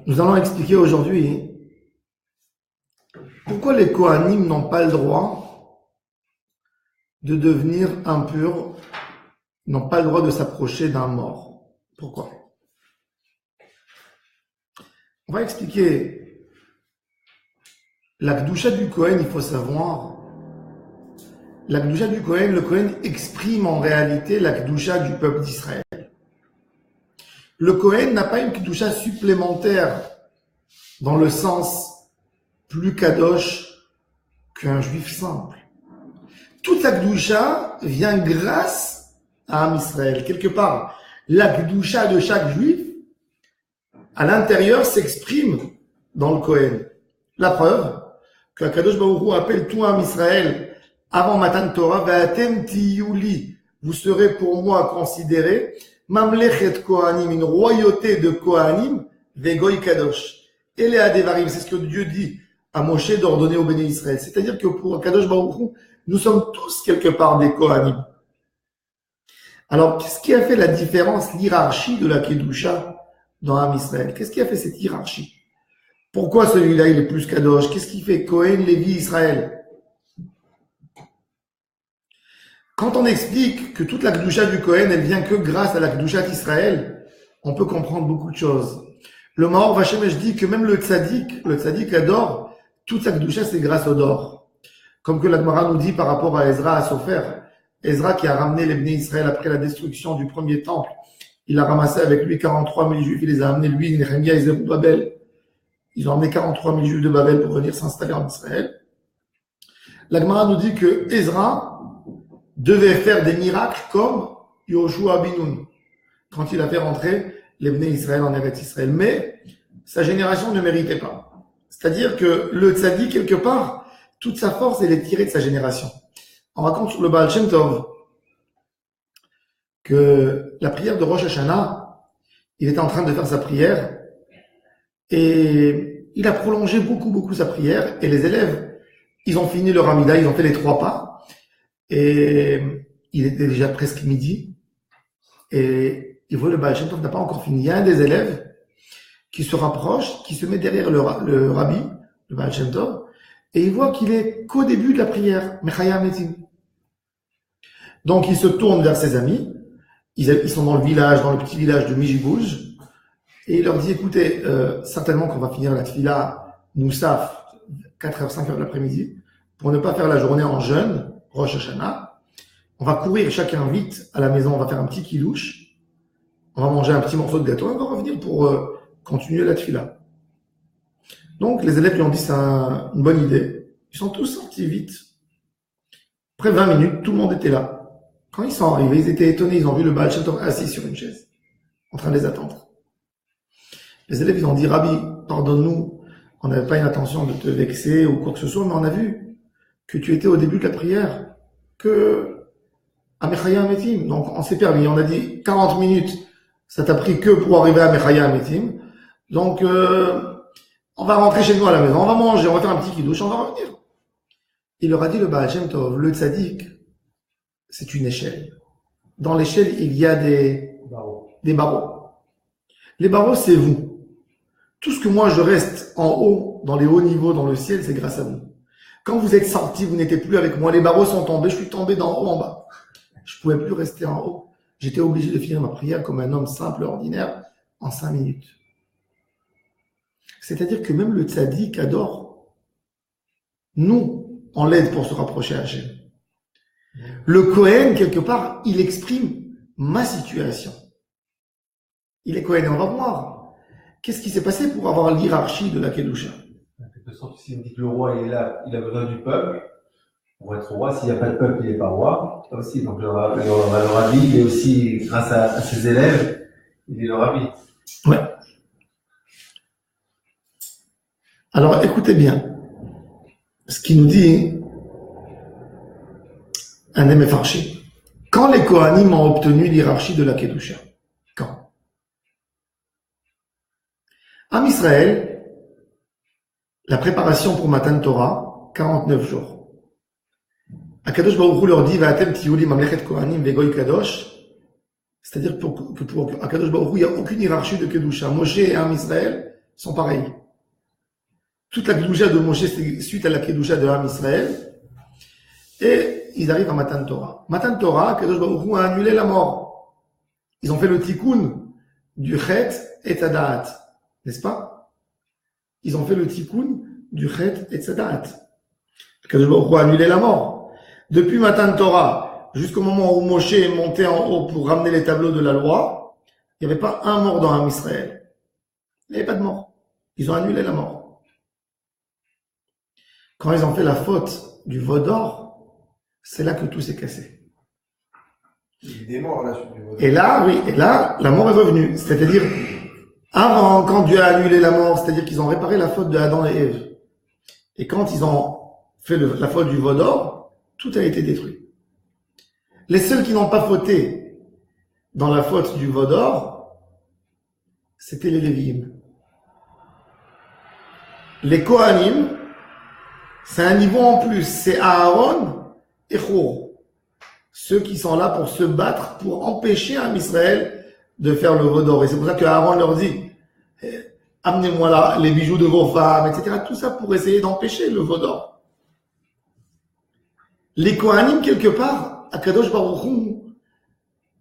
Nous allons expliquer aujourd'hui pourquoi les Kohanim n'ont pas le droit de devenir impurs, n'ont pas le droit de s'approcher d'un mort. Pourquoi? On va expliquer la Kedusha du Kohen. Il faut savoir, la Kedusha du Kohen, le Kohen exprime en réalité la Kedusha du peuple d'Israël. Le Kohen n'a pas une Kedusha supplémentaire dans le sens plus kadosh qu'un juif simple. Toute la Kedusha vient grâce à Am Israël. Quelque part, la Kedusha de chaque juif, à l'intérieur, s'exprime dans le Kohen. La preuve que Kadosh Baruch Hu appelle tout Am Israël avant Matan Torah, Va'atem tiyuli, vous serez pour moi considérés Mamlechet Kohanim, une royauté de Kohanim, Vegoy Kadosh. Et les Adevarim, c'est ce que Dieu dit à Moshe d'ordonner au Béné Israël. C'est-à-dire que pour Kadosh Baruch Hu, nous sommes tous quelque part des Kohanim. Alors, qu'est-ce qui a fait la différence, l'hierarchie de la Kedusha dans Am Israël? Qu'est-ce qui a fait cette hiérarchie? Pourquoi celui-là, il est plus Kadosh? Qu'est-ce qui fait Kohen, Lévi, Israël? Quand on explique que toute la Kedusha du Kohen, elle vient que grâce à la Kedusha d'Israël, on peut comprendre beaucoup de choses. Le Maor Vachemesh dit que même le tzaddik adore, toute sa Kedusha, c'est grâce au dor. Comme que la Gemara nous dit par rapport à Ezra, à Sofer. Ezra qui a ramené les Bnei Israël après la destruction du premier temple. Il a ramassé avec lui 43 000 juifs, il les a amenés, lui, Nehemia et Zerubbabel. Ils ont amené 43 000 juifs de Babel pour venir s'installer en Israël. La Gemara nous dit que Ezra devait faire des miracles comme Yoshua bin Nun, quand il a fait rentrer les Bnei Israël en Eretz Israël. Mais sa génération ne méritait pas. C'est-à-dire que le tzaddik, quelque part, toute sa force, elle est tirée de sa génération. On raconte sur le Baal Shem Tov que la prière de Rosh Hashanah, il était en train de faire sa prière et il a prolongé beaucoup sa prière, et les élèves, ils ont fini leur Amida, ils ont fait les 3 pas et il était déjà presque midi et il voit le Baal Shem Tov n'a pas encore fini. Il y a un des élèves qui se rapproche, qui se met derrière le rabbi, le Baal Shem Tov, et il voit qu'il est qu'au début de la prière, Mechaya Metim. Donc il se tourne vers ses amis, ils sont dans le village, dans le petit village de Mijibouj, et il leur dit, écoutez, certainement qu'on va finir la tfila Moussaf, 4h, 5h de l'après-midi, pour ne pas faire la journée en jeûne, Rosh Hashanah. On va courir chacun vite à la maison, on va faire un petit kilouche, on va manger un petit morceau de gâteau, et on va revenir pour continuer la tfila. Donc les élèves lui ont dit, c'est une bonne idée. Ils sont tous sortis vite. Après 20 minutes, tout le monde était là. Quand ils sont arrivés, ils étaient étonnés, ils ont vu le Baal Shem Tov assis sur une chaise, en train de les attendre. Les élèves, ils ont dit, Rabbi, pardonne-nous, on n'avait pas une intention de te vexer ou quoi que ce soit, mais on a vu que tu étais au début de la prière, que à Mechaya Metim. Donc on s'est permis, on a dit 40 minutes, ça t'a pris que pour arriver à Mechaya Metim. Donc on va rentrer chez nous à la maison, on va manger, on va faire un petit kidouche, on va revenir. Il leur a dit, le Baal Shem Tov, le tzaddik, c'est une échelle. Dans l'échelle, il y a des barreaux. Les barreaux, c'est vous. Tout ce que moi, je reste en haut, dans les hauts niveaux, dans le ciel, c'est grâce à vous. Quand vous êtes sortis, vous n'étiez plus avec moi, les barreaux sont tombés, je suis tombé d'en haut en bas. Je pouvais plus rester en haut. J'étais obligé de finir ma prière comme un homme simple, ordinaire, en 5 minutes. C'est-à-dire que même le tzaddik adore. Nous, on l'aide pour se rapprocher à Hachem. Le Kohen, quelque part, il exprime ma situation. Il est Kohen et on va voir. Qu'est-ce qui s'est passé pour avoir l'hierarchie de la Kedusha? En quelque sorte, si on dit que le roi il est là, il a besoin du peuple. Pour être roi, s'il n'y a pas de peuple, il n'est pas roi. Ça aussi, donc le rabbi, il est aussi, grâce à ses élèves, il est le rabbi. Ouais. Alors, écoutez bien. Ce qu'il nous dit, un Emefarchi. Quand les Kohanim ont obtenu l'hierarchie de la Kedusha? Quand? Am Israël, la préparation pour Matan Torah, 49 jours. Akadosh Baruch Hu leur dit, Va'atem tiyuli mamlechet Kohanim vegoy kadosh. C'est-à-dire que pour Akadosh Baruch Hu, il n'y a aucune hiérarchie de Kedusha. Moshe et Am Israël sont pareils. Toute la Kedusha de Moshe, c'est suite à la Kedusha de Am Israël. Et ils arrivent à Matan Torah. Matan Torah, Akadosh Baruch Hu a annulé la mort. Ils ont fait le tikkun du Chet et Tadaat. N'est-ce pas? Ils ont fait le tikkun du Chet et Tadaat. Akadosh Baruch Hu a annulé la mort. Depuis Matan Torah, jusqu'au moment où Moshe est monté en haut pour ramener les tableaux de la loi, il n'y avait pas un mort dans Am Israël. Il n'y avait pas de mort. Ils ont annulé la mort. Quand ils ont fait la faute du veau d'or, c'est là que tout s'est cassé. Il y a des morts là sur du veau d'or. Et là, la mort est revenue. C'est-à-dire, avant, quand Dieu a annulé la mort, c'est-à-dire qu'ils ont réparé la faute de Adam et Ève. Et quand ils ont fait la faute du veau d'or, tout a été détruit. Les seuls qui n'ont pas fauté dans la faute du veau d'or, c'était les Lévi'im. Les Kohanim, c'est un niveau en plus. C'est Aaron et Hur. Ceux qui sont là pour se battre, pour empêcher Am Israël de faire le veau d'or. Et c'est pour ça que Aaron leur dit, amenez-moi là les bijoux de vos femmes, etc. Tout ça pour essayer d'empêcher le veau d'or. Les Kohanim, quelque part, Akadosh Baruch Hu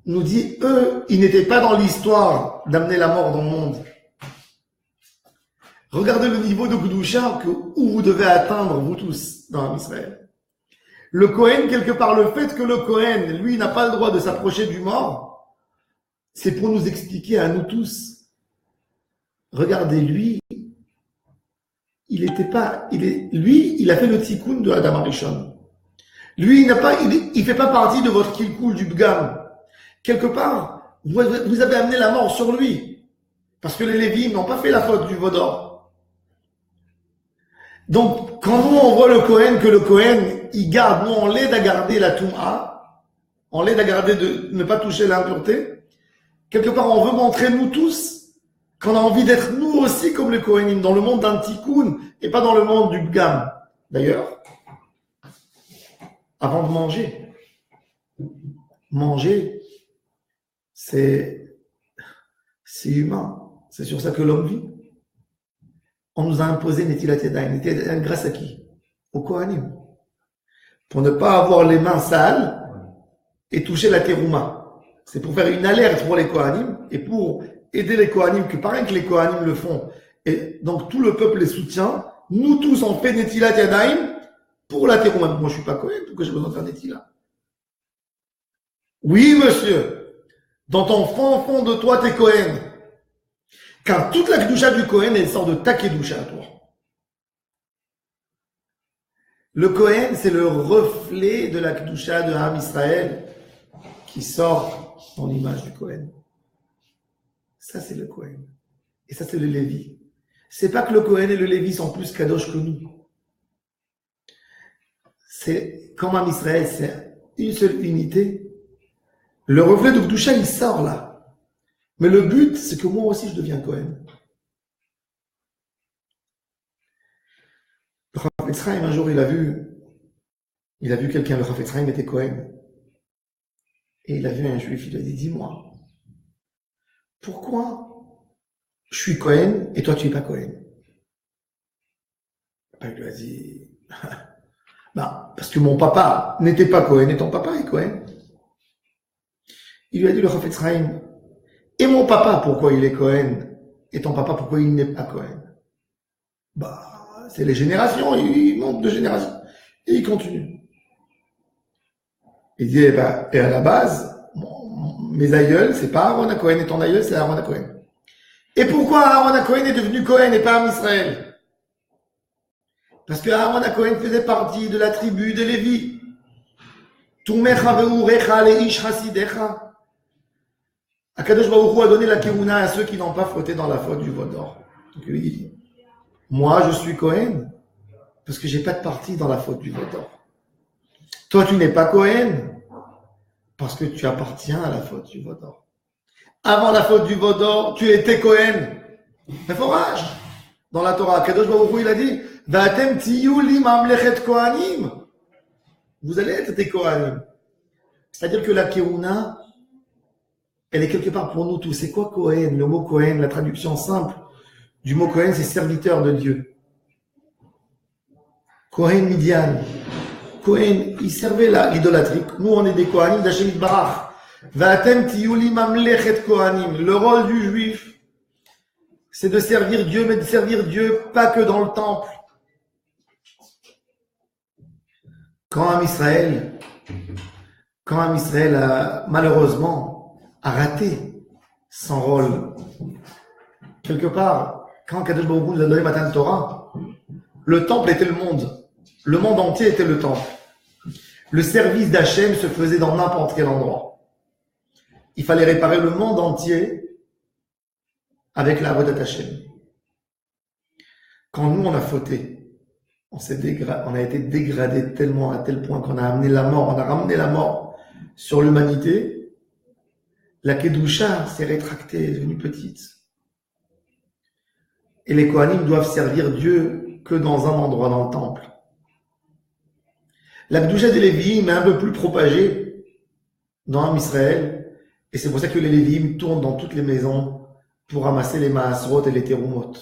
nous dit, eux, ils n'étaient pas dans l'histoire d'amener la mort dans le monde. Regardez le niveau de Kedusha où vous devez atteindre, vous tous, dans Israël. Le Kohen, quelque part, le fait que le Kohen, lui, n'a pas le droit de s'approcher du mort, c'est pour nous expliquer à nous tous. Regardez, lui, il a fait le tikkun de Adam Arishon. Lui, il fait pas partie de votre kilkul du Bgam. Quelque part, vous avez amené la mort sur lui. Parce que les Lévites n'ont pas fait la faute du veau d'or. Donc, quand nous, on voit le Kohen, que le Kohen, il garde, nous, on l'aide à garder la Toum'a, on l'aide à garder de ne pas toucher l'impureté. Quelque part, on veut montrer, nous tous, qu'on a envie d'être nous aussi comme les Kohenim, dans le monde d'un tikkun, et pas dans le monde du Bgam. D'ailleurs, avant de manger, c'est humain. C'est sur ça que l'homme vit. On nous a imposé Netilat Yadayim. Grâce à qui? Au Kohanim. Pour ne pas avoir les mains sales et toucher la terouma. C'est pour faire une alerte pour les Kohanim et pour aider les Kohanim, que pareil que les Kohanim le font. Et donc tout le peuple les soutient. Nous tous on fait Netilat Yadayim pour la terouma. Moi je suis pas Kohen, pourquoi j'ai besoin de faire Netilat? Oui monsieur, dans ton fond de toi t'es Kohen. Car toute la Kedusha du Kohen, elle sort de ta Kedusha à toi. Le Kohen, c'est le reflet de la Kedusha de Am Israël qui sort dans l'image du Kohen. Ça, c'est le Kohen. Et ça, c'est le Lévi. C'est pas que le Kohen et le Lévi sont plus kadosh que nous. C'est, comme Am Israël, c'est une seule unité. Le reflet de Kedusha, il sort là. Mais le but, c'est que moi aussi, je deviens Kohen. Le Chafetz Chaim, un jour, il a vu quelqu'un, le Chafetz Chaim était Kohen. Et il a vu un juif, il lui a dit, dis-moi, pourquoi je suis Kohen et toi tu es pas Kohen? Il lui a dit, parce que mon papa n'était pas Kohen et ton papa est Kohen. Il lui a dit, le Chafetz Chaim, et mon papa, pourquoi il est Kohen? Et ton papa, pourquoi il n'est pas Kohen? C'est les générations, il monte de génération. Et il continue. Il dit, et à la base, mes aïeuls, c'est pas Aaron Cohen, et ton aïeul, c'est Aaron Cohen. Et pourquoi Aaron Cohen est devenu Cohen et pas Am Israël? Parce que Aaron Cohen faisait partie de la tribu de Lévi. Tumecha veurecha leish hasidecha. Akadosh Baruch Hu a donné la Keuna à ceux qui n'ont pas frotté dans la faute du veau d'or. Donc lui dit, moi je suis Kohen parce que j'ai pas de partie dans la faute du veau d'or. Toi tu n'es pas Kohen parce que tu appartiens à la faute du veau d'or. Avant la faute du veau d'or, tu étais Kohen. Mais forage dans la Torah, Akadosh Baruch Hu il a dit, Va'atem tiyu li mamlechet kohanim. Vous allez être des Kohanim. C'est-à-dire que la Keuna, elle est quelque part pour nous tous. C'est quoi Kohen? Le mot Kohen, la traduction simple du mot Kohen, c'est serviteur de Dieu. Kohen Midian. Kohen, il servait l'idolâtrie. Nous, on est des Kohanim d'Hashem Yitbarach. Va'atem tiyuli mamlechet Kohanim. Le rôle du juif, c'est de servir Dieu, mais de servir Dieu pas que dans le temple. Quand un Israël a malheureusement raté son rôle, quelque part, quand Kadosh Baruch Hu nous a donné Matan Torah, le temple était le monde entier était le temple. Le service d'Hachem se faisait dans n'importe quel endroit. Il fallait réparer le monde entier avec la Avodat Hachem. Quand nous on a fauté, on a été dégradé tellement à tel point qu'on a amené la mort, on a ramené la mort sur l'humanité. La Kedusha s'est rétractée, est devenue petite. Et les Kohanim doivent servir Dieu que dans un endroit dans le temple. La Kedusha des Lévi'im est un peu plus propagée dans Israël, et c'est pour ça que les Lévi'im tournent dans toutes les maisons pour ramasser les Maasrot et les Terumot.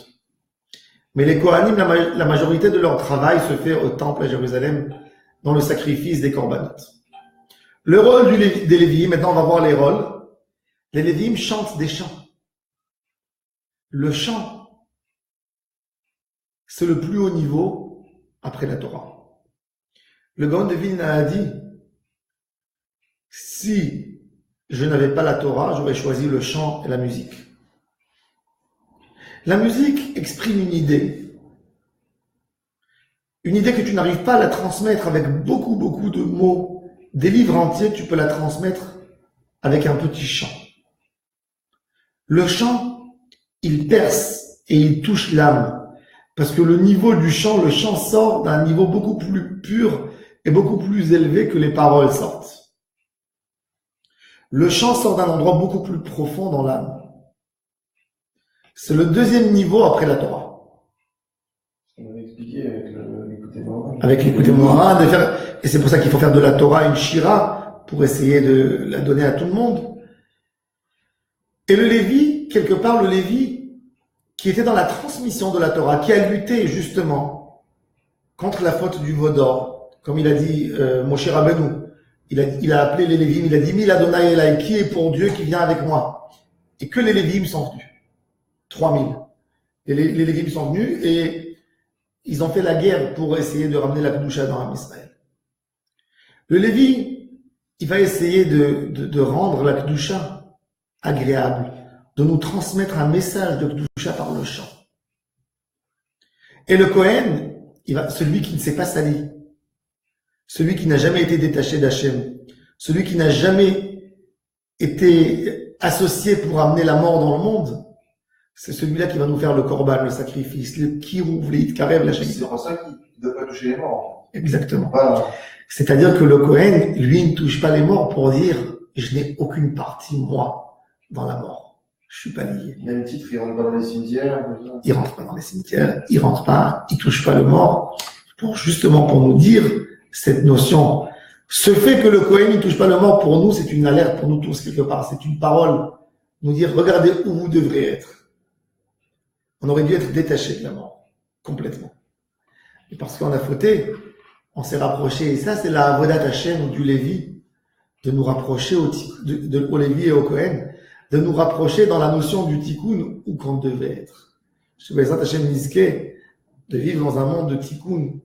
Mais les Kohanim, la majorité de leur travail se fait au temple à Jérusalem, dans le sacrifice des corbanotes. Le rôle des Lévi'im, maintenant on va voir les rôles. Les Lévi'im chantent des chants. Le chant, c'est le plus haut niveau après la Torah. Le Gaon de Vilna a dit, si je n'avais pas la Torah, j'aurais choisi le chant et la musique. La musique exprime une idée que tu n'arrives pas à la transmettre avec beaucoup de mots. Des livres entiers, tu peux la transmettre avec un petit chant. Le chant, il perce et il touche l'âme. Parce que le niveau du chant, le chant sort d'un niveau beaucoup plus pur et beaucoup plus élevé que les paroles sortent. Le chant sort d'un endroit beaucoup plus profond dans l'âme. C'est le deuxième niveau après la Torah. On avait expliqué avec l'écouter Moharan. Avec l'écouter Moharan, et c'est pour ça qu'il faut faire de la Torah une shira pour essayer de la donner à tout le monde. Et le Lévi, quelque part le Lévi, qui était dans la transmission de la Torah, qui a lutté justement contre la faute du veau d'or, comme il a dit Moshe Rabbeinu, il a appelé les Lévim, il a dit Mil Adonai Elai, qui est pour Dieu qui vient avec moi, et que les Lévim sont venus, 3000. Et les Lévim sont venus et ils ont fait la guerre pour essayer de ramener la Kedusha dans Israël. Le Lévi, il va essayer de rendre la Kedusha agréable, de nous transmettre un message de Kedusha par le chant. Et le Kohen, celui qui ne s'est pas sali, celui qui n'a jamais été détaché d'Hachem, celui qui n'a jamais été associé pour amener la mort dans le monde, c'est celui-là qui va nous faire le korban, le sacrifice, le kirouv, le hitkarev, la shahida. C'est pour ça qu'il ne doit pas toucher les morts. Exactement. Voilà. C'est-à-dire que le Kohen, lui, ne touche pas les morts pour dire « je n'ai aucune partie, moi, dans la mort. Je suis pas lié. » Même titre, il rentre pas dans les cimetières. Il rentre pas dans les cimetières, il rentre pas, il touche pas le mort, justement pour nous dire cette notion. Ce fait que le Kohen ne touche pas le mort, pour nous, c'est une alerte pour nous tous quelque part. C'est une parole. Nous dire, regardez où vous devrez être. On aurait dû être détaché de la mort. Complètement. Et parce qu'on a fauté, on s'est rapproché. Et ça, c'est la Avodat Hashem du Lévi, de nous rapprocher au Lévi et au Kohen, de nous rapprocher dans la notion du tikkun où qu'on devait être. Je vais Hashem Nizke, de vivre dans un monde de tikkun,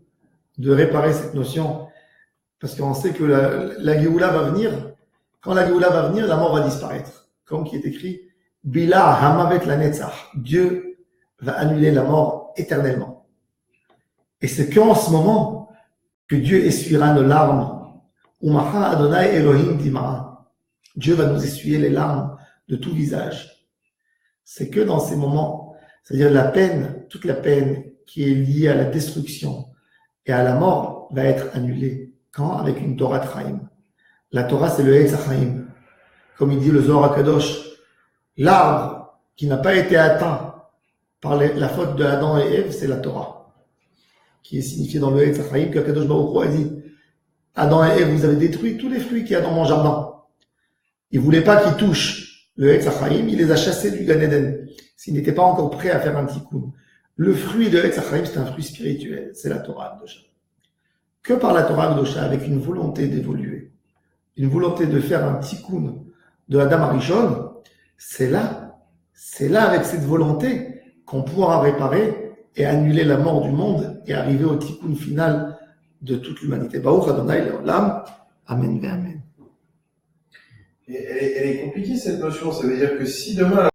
de réparer cette notion. Parce qu'on sait que la Géoula va venir. Quand la Géoula va venir, la mort va disparaître. Comme qui est écrit, Bila Hamavet la Netzach. Dieu va annuler la mort éternellement. Et c'est qu'en ce moment que Dieu essuiera nos larmes. Umacha Adonai Elohim Dima'a. Dieu va nous essuyer les larmes de tout visage. C'est que dans ces moments, c'est-à-dire la peine, toute la peine qui est liée à la destruction et à la mort va être annulée. Quand? Avec une Torah Traim. La Torah, c'est le Eitz HaChaim. Comme il dit le Zohar HaKadosh, l'arbre qui n'a pas été atteint par la faute de Adam et Ève, c'est la Torah, qui est signifiée dans le Eitz HaChaim, que HaKadosh Baruch Hu a dit, Adam et Ève, vous avez détruit tous les fruits qu'il y a dans mon jardin. Il voulait pas qu'ils touchent le Etz HaChaim, il les a chassés du Gan Eden, s'ils n'étaient pas encore prêts à faire un tikkun. Le fruit de Etz HaChaim, c'est un fruit spirituel, c'est la Torah Akdosha. Que par la Torah Akdosha, avec une volonté d'évoluer, une volonté de faire un tikkun de Adam Arishon, c'est là avec cette volonté qu'on pourra réparer et annuler la mort du monde et arriver au tikkun final de toute l'humanité. Baruch Adonai Leolam. Amen, amen. Et elle est compliquée cette notion, ça veut dire que si demain